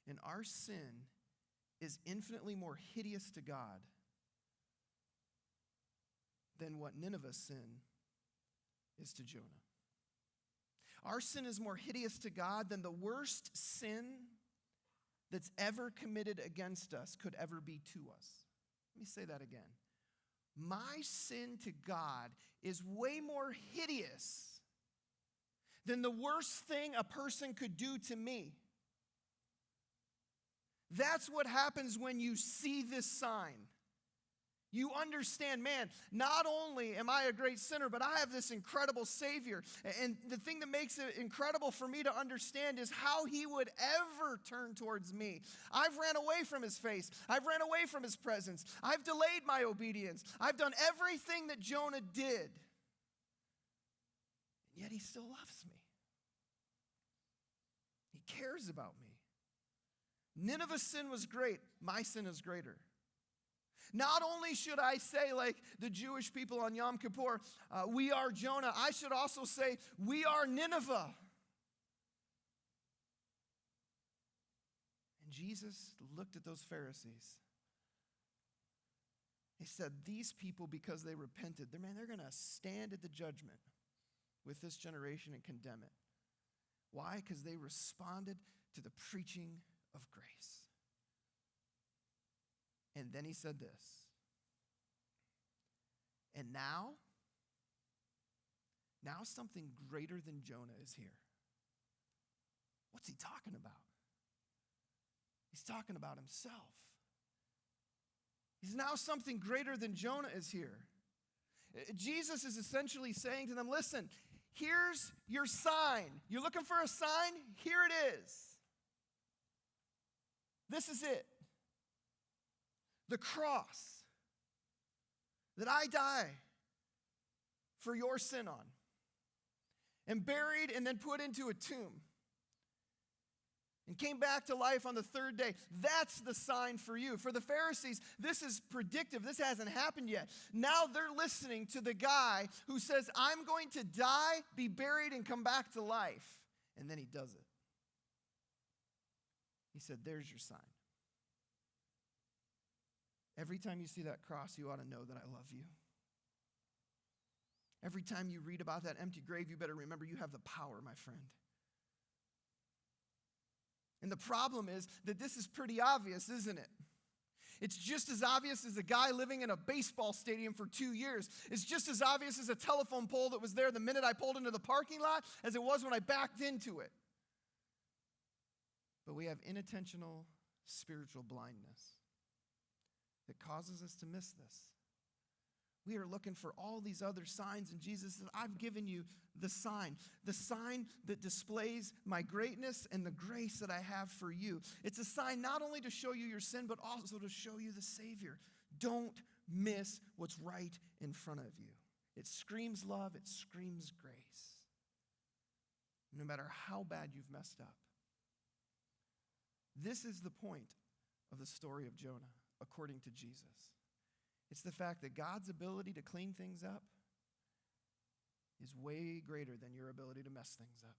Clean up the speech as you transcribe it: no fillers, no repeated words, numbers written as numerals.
And our sin is infinitely more hideous to God than what Nineveh's sin is to Jonah. Our sin is more hideous to God than the worst sin that's ever committed against us could ever be to us. Let me say that again. My sin to God is way more hideous than the worst thing a person could do to me. That's what happens when you see this sign. You understand, man, not only am I a great sinner, but I have this incredible Savior. And the thing that makes it incredible for me to understand is how he would ever turn towards me. I've ran away from his face. I've ran away from his presence. I've delayed my obedience. I've done everything that Jonah did. And yet he still loves me. He cares about me. Nineveh's sin was great. My sin is greater. Not only should I say, like the Jewish people on Yom Kippur, we are Jonah, I should also say, we are Nineveh. And Jesus looked at those Pharisees. He said, these people, because they repented, they're going to stand at the judgment with this generation and condemn it. Why? Because they responded to the preaching of grace. And then he said this. And now something greater than Jonah is here. What's he talking about? He's talking about himself. He's now something greater than Jonah is here. Jesus is essentially saying to them, listen, here's your sign. You're looking for a sign? Here it is. This is it. The cross that I die for your sin on, and buried and then put into a tomb, and came back to life on the third day. That's the sign for you. For the Pharisees, this is predictive. This hasn't happened yet. Now they're listening to the guy who says, I'm going to die, be buried, and come back to life. And then he does it. He said, there's your sign. Every time you see that cross, you ought to know that I love you. Every time you read about that empty grave, you better remember you have the power, my friend. And the problem is that this is pretty obvious, isn't it? It's just as obvious as a guy living in a baseball stadium for 2 years. It's just as obvious as a telephone pole that was there the minute I pulled into the parking lot as it was when I backed into it. But we have inattentional spiritual blindness that causes us to miss this. We are looking for all these other signs, and Jesus says, I've given you the sign that displays my greatness and the grace that I have for you. It's a sign not only to show you your sin, but also to show you the Savior. Don't miss what's right in front of you. It screams love, it screams grace. No matter how bad you've messed up. This is the point of the story of Jonah, according to Jesus. It's the fact that God's ability to clean things up is way greater than your ability to mess things up.